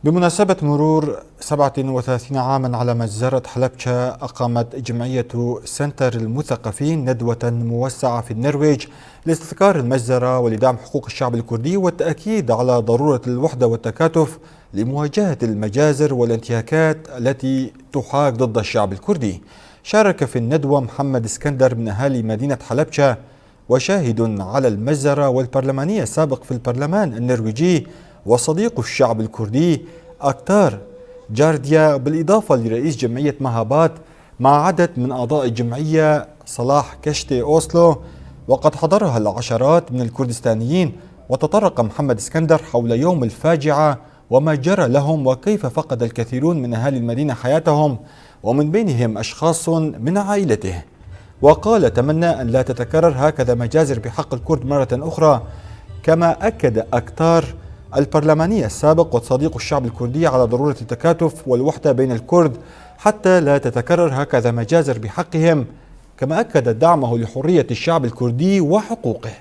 بمناسبة مرور 37 عاما على مجزرة حلبشة، أقامت جمعية سنتر المثقفين ندوة موسعة في النرويج لاستذكار المجزرة ولدعم حقوق الشعب الكردي والتأكيد على ضرورة الوحدة والتكاتف لمواجهة المجازر والانتهاكات التي تحاك ضد الشعب الكردي. شارك في الندوة محمد اسكندر من أهالي مدينة حلبشة وشاهد على المجزرة والبرلماني السابق في البرلمان النرويجي وصديق الشعب الكردي أكتار جارديا، بالإضافة لرئيس جمعية مهابات مع عدد من أعضاء الجمعية صلاح كشتي أوسلو، وقد حضرها العشرات من الكردستانيين. وتطرق محمد اسكندر حول يوم الفاجعة وما جرى لهم وكيف فقد الكثيرون من أهالي المدينة حياتهم ومن بينهم أشخاص من عائلته، وقال تمنى أن لا تتكرر هكذا مجازر بحق الكرد مرة أخرى. كما أكد أكتار البرلماني السابق وصديق الشعب الكردي على ضرورة التكاتف والوحدة بين الكرد حتى لا تتكرر هكذا مجازر بحقهم، كما أكد دعمه لحرية الشعب الكردي وحقوقه.